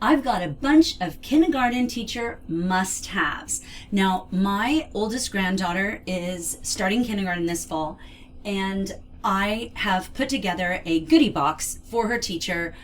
I've got a bunch of kindergarten teacher must-haves. Now, my oldest granddaughter is starting kindergarten this fall, and I have put together a goodie box for her teacher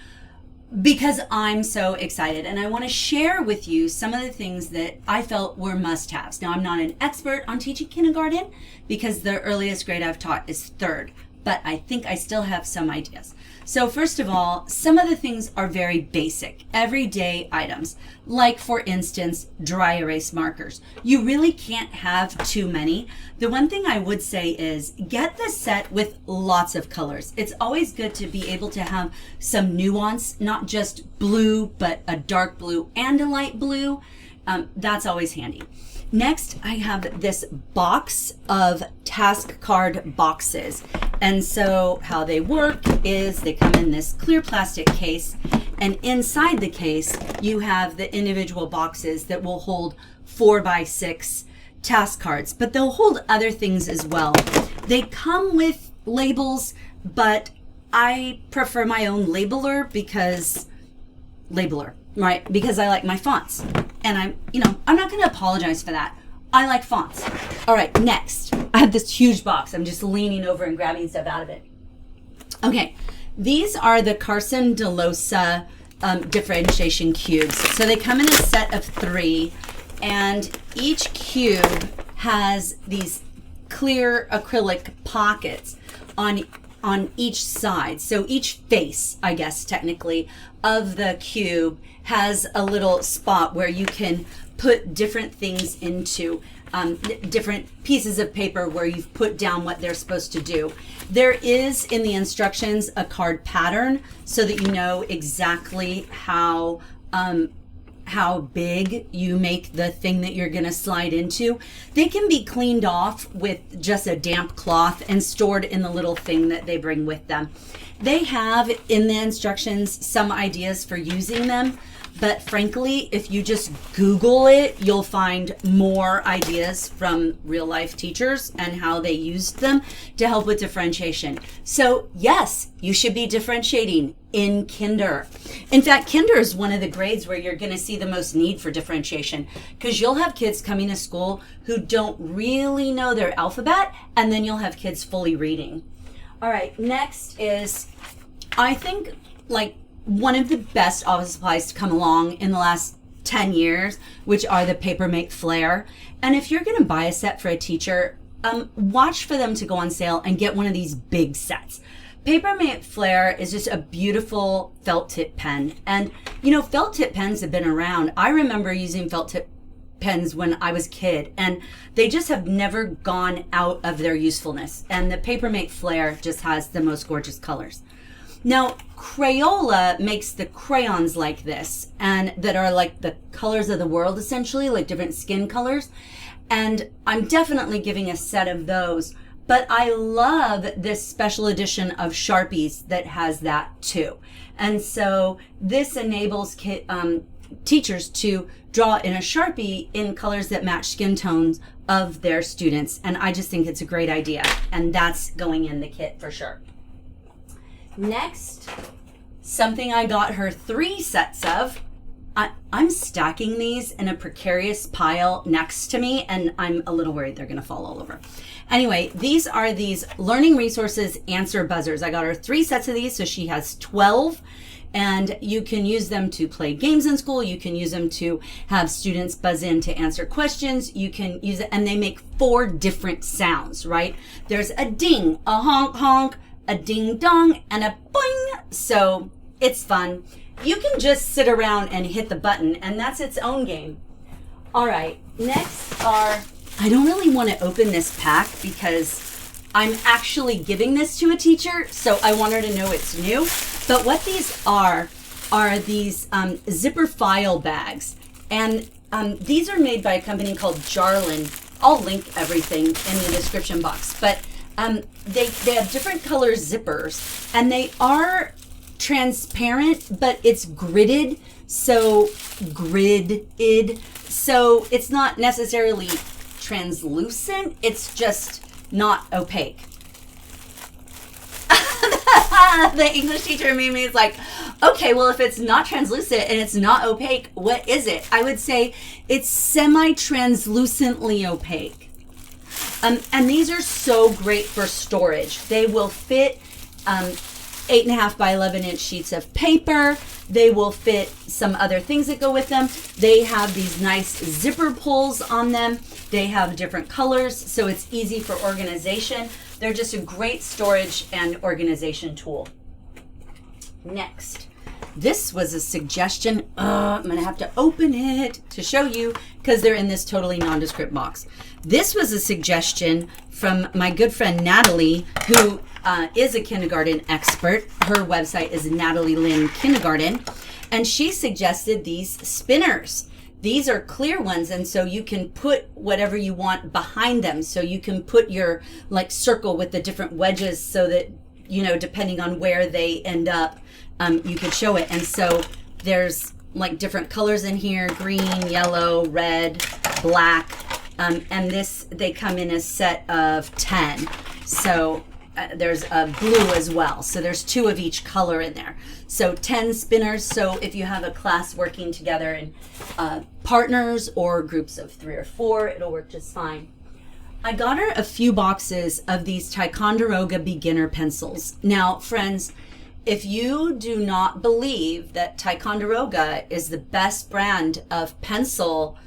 because I'm so excited, and I want to share with you some of the things that I felt were must-haves. Now, I'm not an expert on teaching kindergarten because the earliest grade I've taught is third, but I think I still have some ideas. So first of all, some of the things are very basic, everyday items, like for instance, dry erase markers. You really can't have too many. The one thing I would say is get the set with lots of colors. It's always good to be able to have some nuance, not just blue, but a dark blue and a light blue. That's always handy. Next, I have this box of task card boxes. And so how they work is they come in this clear plastic case, and inside the case, you have the individual boxes that will hold 4x6 task cards, but they'll hold other things as well. They come with labels, but I prefer my own labeler because I like my fonts. And I'm not going to apologize for that. I like fonts. All right, next. I have this huge box. I'm just leaning over and grabbing stuff out of it. Okay, these are the Carson DeLosa differentiation cubes. So they come in a set of 3, and each cube has these clear acrylic pockets on each side. So each face, I guess technically, of the cube has a little spot where you can put different things into, different pieces of paper where you've put down what they're supposed to do. There is in the instructions a card pattern so that you know exactly how big you make the thing that you're going to slide into. They can be cleaned off with just a damp cloth and stored in the little thing that they bring with them. They have in the instructions some ideas for using them, but frankly, if you just Google it, you'll find more ideas from real life teachers and how they used them to help with differentiation. So yes, you should be differentiating in kinder. In fact, kinder is one of the grades where you're going to see the most need for differentiation, because you'll have kids coming to school who don't really know their alphabet, and then you'll have kids fully reading. All right, next is, I think, like one of the best office supplies to come along in the last 10 years, which are the Papermate Flair. And if you're going to buy a set for a teacher, watch for them to go on sale and get one of these big sets. Papermate Flair is just a beautiful felt tip pen. And, felt tip pens have been around. I remember using felt tip pens when I was a kid, and they just have never gone out of their usefulness. And the Papermate Flair just has the most gorgeous colors. Now, Crayola makes the crayons like this, and that are like the colors of the world, essentially, like different skin colors. And I'm definitely giving a set of those. But I love this special edition of Sharpies that has that too. And so this enables teachers to draw in a Sharpie in colors that match skin tones of their students. And I just think it's a great idea. And that's going in the kit for sure. Next, something I got her 3 sets of. I'm stacking these in a precarious pile next to me, and I'm a little worried they're going to fall all over. Anyway, these are these Learning Resources answer buzzers. I got her 3 sets of these, so she has 12. And you can use them to play games in school. You can use them to have students buzz in to answer questions. You can use it, and they make 4 different sounds, right? There's a ding, a honk honk, a ding dong, and a boing. So it's fun. You can just sit around and hit the button, and that's its own game. All right, next are, I don't really want to open this pack because I'm actually giving this to a teacher, so I want her to know it's new. But what these are these zipper file bags. And these are made by a company called Jarlin. I'll link everything in the description box. But they have different color zippers, and they are transparent, but it's gridded, so it's not necessarily translucent, it's just not opaque. The English teacher made me, it's like, okay, well, if it's not translucent and it's not opaque, what is it? I would say it's semi-translucently opaque. And these are so great for storage. They will fit 8.5 by 11 inch sheets of paper. They will fit some other things that go with them. They have these nice zipper pulls on them. They have different colors, so it's easy for organization. They're just a great storage and organization tool. Next, this was a suggestion. I'm gonna have to open it to show you because they're in this totally nondescript box. This was a suggestion from my good friend Natalie, who is a kindergarten expert. Her website is Natalie Lynn Kindergarten, and she suggested these spinners. These are clear ones, and so you can put whatever you want behind them. So you can put your like circle with the different wedges so that, you know, depending on where they end up, you could show it. And so there's like different colors in here: green, yellow, red, black. And this, they come in a set of 10. So there's a blue as well. So there's 2 of each color in there. So 10 spinners. So if you have a class working together in partners or groups of 3 or 4, it'll work just fine. I got her a few boxes of these Ticonderoga beginner pencils. Now, friends, if you do not believe that Ticonderoga is the best brand of pencil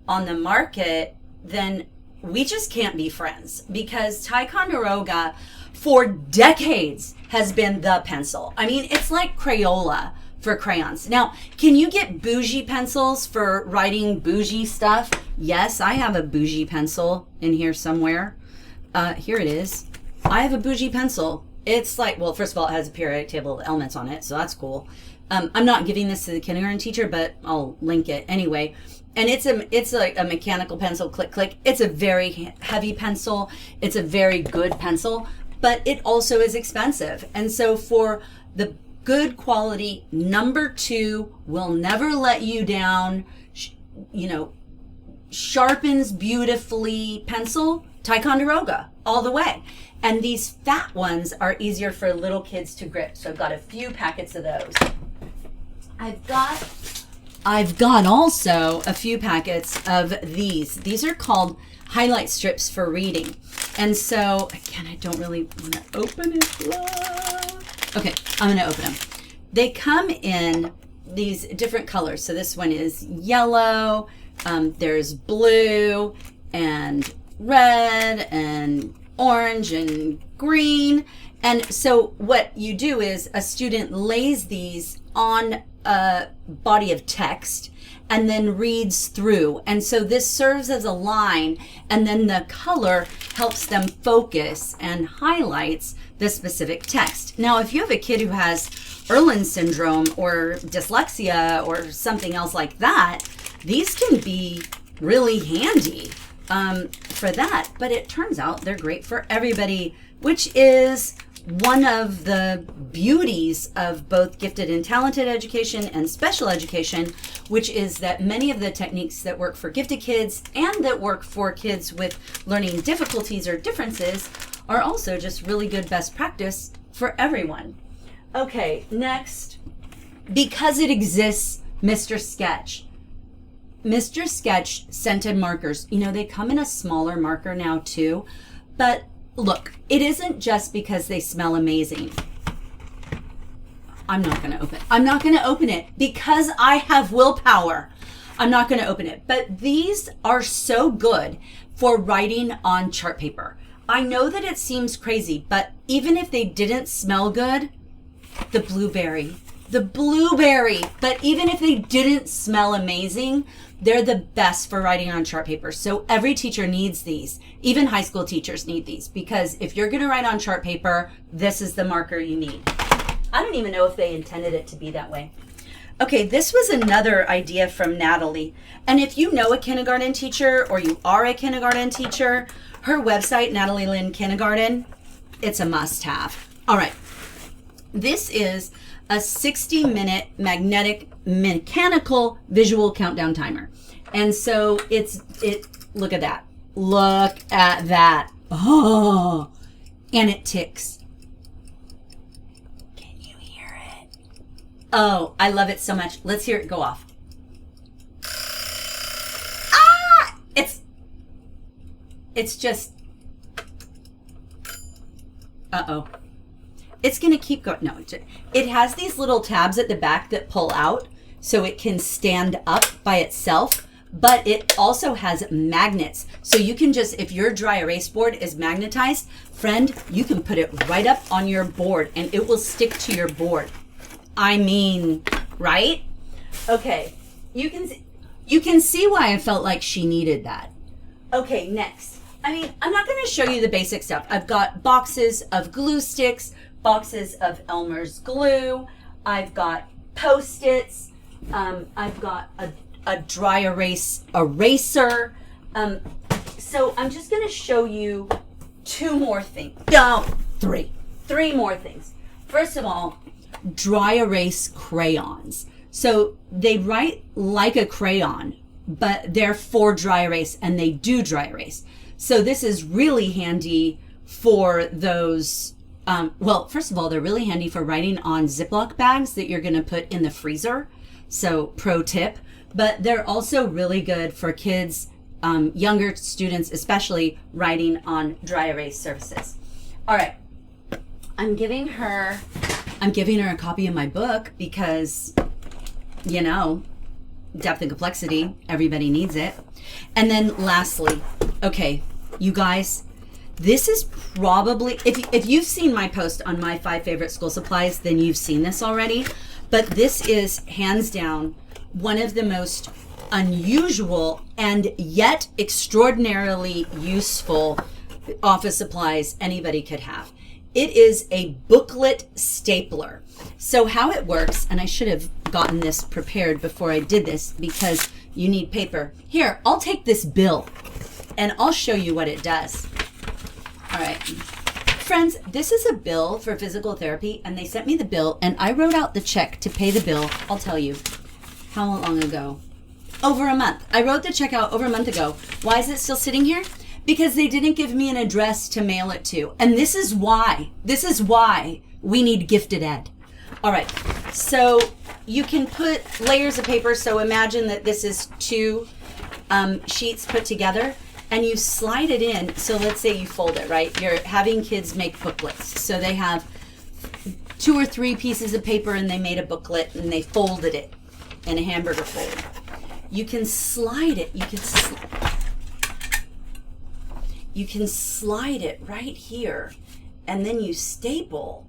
on the market, then we just can't be friends, because Ticonderoga for decades has been the pencil. I mean, it's like Crayola for crayons. Now, can you get bougie pencils for writing bougie stuff? Yes, I have a bougie pencil in here somewhere. Here it is. I have a bougie pencil. It's like, well, first of all, it has a periodic table of elements on it, so that's cool. I'm not giving this to the kindergarten teacher, but I'll link it anyway. And it's like a mechanical pencil, click, click. It's a very heavy pencil. It's a very good pencil, but it also is expensive. And so for the good quality, number 2, will never let you down, sharpens beautifully pencil, Ticonderoga, all the way. And these fat ones are easier for little kids to grip. So I've got a few packets of those. I've got also a few packets of these. These are called highlight strips for reading. And so, again, I don't really want to open it. Okay, I'm going to open them. They come in these different colors. So this one is yellow, there's blue and red and orange and green. And so what you do is a student lays these on a body of text and then reads through. And so this serves as a line, and then the color helps them focus and highlights the specific text. Now, if you have a kid who has Irlen syndrome or dyslexia or something else like that, these can be really handy for that. But it turns out they're great for everybody, which is one of the beauties of both gifted and talented education and special education, which is that many of the techniques that work for gifted kids and that work for kids with learning difficulties or differences are also just really good best practice for everyone. Okay, next, because it exists, Mr. Sketch. Mr. Sketch scented markers. You know, they come in a smaller marker now too, but look, it isn't just because they smell amazing. I'm not going to open it. I'm not going to open it because I have willpower. I'm not going to open it. But these are so good for writing on chart paper. I know that it seems crazy, but even if they didn't smell good, the blueberry, but even if they didn't smell amazing, they're the best for writing on chart paper. So every teacher needs these. Even high school teachers need these, because if you're going to write on chart paper, this is the marker you need. I don't even know if they intended it to be that way. Okay, this was another idea from Natalie. And if you know a kindergarten teacher or you are a kindergarten teacher, her website, Natalie Lynn Kindergarten, it's a must-have. All right, this is a 60-minute magnetic mechanical visual countdown timer. And so look at that. Look at that. Oh, and it ticks. Oh, I love it so much. Let's hear it go off. It's just, uh-oh. It's going to keep going. No, it has these little tabs at the back that pull out so it can stand up by itself, but it also has magnets. So you can just, if your dry erase board is magnetized, friend, you can put it right up on your board and it will stick to your board. I mean, right? Okay, you can see why I felt like she needed that. Okay, next. I mean, I'm not going to show you the basic stuff. I've got boxes of glue sticks, boxes of Elmer's glue. I've got Post-its. I've got a dry erase eraser. So I'm just going to show you two more things. No, three more things. First of all, dry erase crayons. So they write like a crayon, but they're for dry erase and they do dry erase. So this is really handy for those, well, first of all, they're really handy for writing on Ziploc bags that you're going to put in the freezer. So pro tip, but they're also really good for kids, younger students, especially writing on dry erase surfaces. All right. I'm giving her a copy of my book because, you know, depth and complexity, everybody needs it. And then lastly, okay, you guys, this is probably, if you've seen my post on my 5 favorite school supplies, then you've seen this already. But this is hands down one of the most unusual and yet extraordinarily useful office supplies anybody could have. It is a booklet stapler. So how it works, and I should have gotten this prepared before I did this because you need paper. Here, I'll take this bill and I'll show you what it does. All right. Friends, this is a bill for physical therapy and they sent me the bill and I wrote out the check to pay the bill. I'll tell you. How long ago? Over a month. I wrote the check out over a month ago. Why is it still sitting here? Because they didn't give me an address to mail it to. And this is why we need Gifted Ed. All right, so you can put layers of paper. So imagine that this is 2 sheets put together and you slide it in. So let's say you fold it, right? You're having kids make booklets. So they have 2 or 3 pieces of paper and they made a booklet and they folded it in a hamburger fold. You can slide it. You can slide it right here and then you staple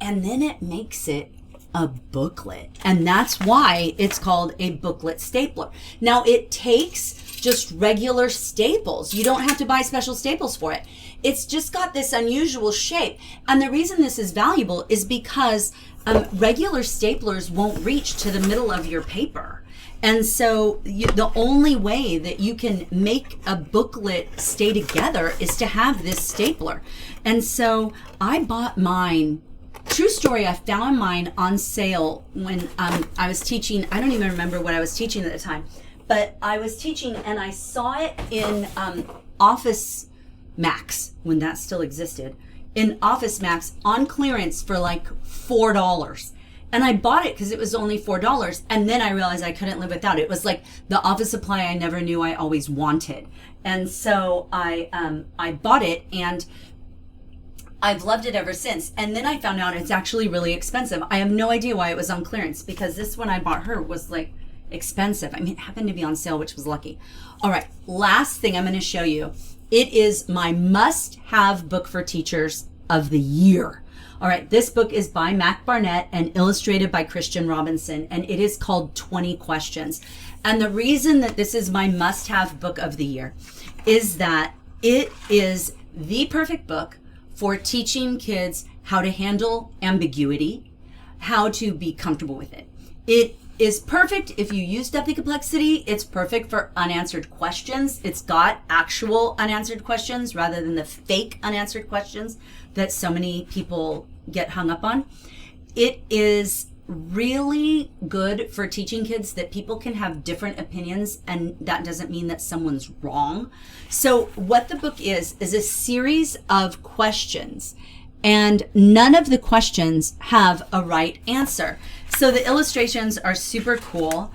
and then it makes it a booklet. And that's why it's called a booklet stapler. Now it takes just regular staples. You don't have to buy special staples for it. It's just got this unusual shape. And the reason this is valuable is because regular staplers won't reach to the middle of your paper. And so the only way that you can make a booklet stay together is to have this stapler. And so I bought mine. True story, I found mine on sale when I was teaching. I don't even remember what I was teaching at the time, but I was teaching and I saw it in Office Max, when that still existed, in Office Max on clearance for like $4. And I bought it because it was only $4. And then I realized I couldn't live without it. It was like the office supply I never knew I always wanted. And so I bought it and I've loved it ever since. And then I found out it's actually really expensive. I have no idea why it was on clearance because this one I bought her was like expensive. I mean, it happened to be on sale, which was lucky. All right, last thing I'm going to show you. It is my must-have book for teachers of the year. All right, this book is by Mac Barnett and illustrated by Christian Robinson, and it is called 20 Questions. And the reason that this is my must-have book of the year is that it is the perfect book for teaching kids how to handle ambiguity, how to be comfortable with it. It is perfect if you use depth and complexity. It's perfect for unanswered questions. It's got actual unanswered questions rather than the fake unanswered questions that so many people get hung up on. It is really good for teaching kids that people can have different opinions and that doesn't mean that someone's wrong. So what the book is a series of questions and none of the questions have a right answer. So the illustrations are super cool.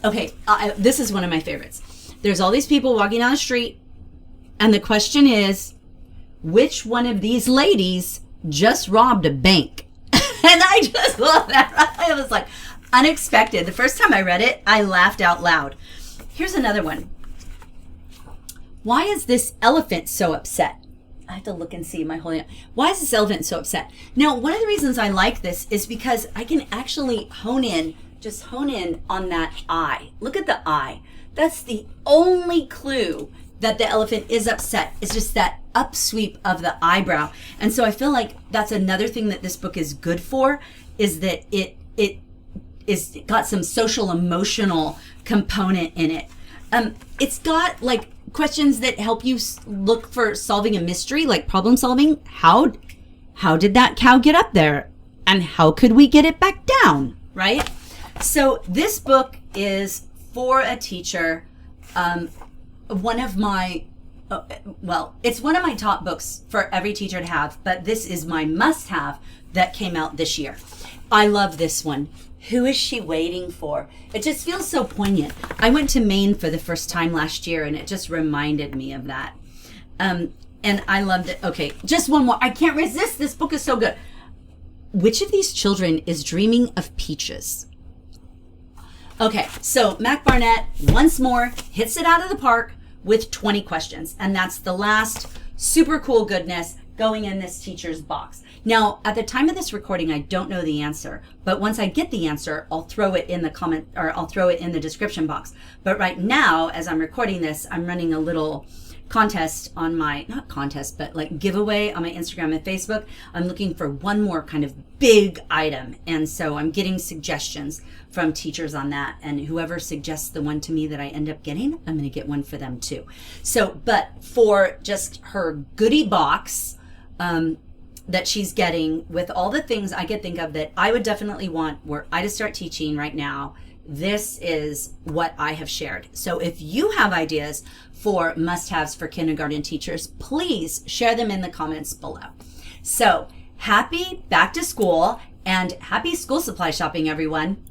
Okay, this is one of my favorites. There's all these people walking down the street, and the question is, which one of these ladies just robbed a bank? And I just love that. It was like unexpected. The first time I read it, I laughed out loud. Here's another one. Why is this elephant so upset? I have to look and see my whole. Why is this elephant so upset? Now, one of the reasons I like this is because I can actually hone in on that eye. Look at the eye. That's the only clue that the elephant is upset. It's just that upsweep of the eyebrow. And so I feel like that's another thing that this book is good for, is that it is got some social emotional component in it. It's got like questions that help you look for solving a mystery, like problem solving. How did that cow get up there, and how could we get it back down, right? So this book is for a teacher. One of my it's one of my top books for every teacher to have, but this is my must-have that came out this year. I love this one. Who is she waiting for? It just feels so poignant. I went to Maine for the first time last year, and it just reminded me of that. And I loved it. Okay, just one more. I can't resist. This book is so good. Which of these children is dreaming of peaches? Okay, so Mac Barnett once more hits it out of the park with 20 questions. And that's the last super cool goodness going in this teacher's box. Now, at the time of this recording, I don't know the answer, but once I get the answer, I'll throw it in the comment, or I'll throw it in the description box. But right now, as I'm recording this, I'm running a little contest on my, not contest, but like giveaway on my Instagram and Facebook. I'm looking for one more kind of big item. And so I'm getting suggestions from teachers on that. And whoever suggests the one to me that I end up getting, I'm going to get one for them too. So, but for just her goodie box, that she's getting with all the things I could think of that I would definitely want were I to start teaching right now, this is what I have shared. So if you have ideas for must-haves for kindergarten teachers, please share them in the comments below. So happy back to school and happy school supply shopping, everyone.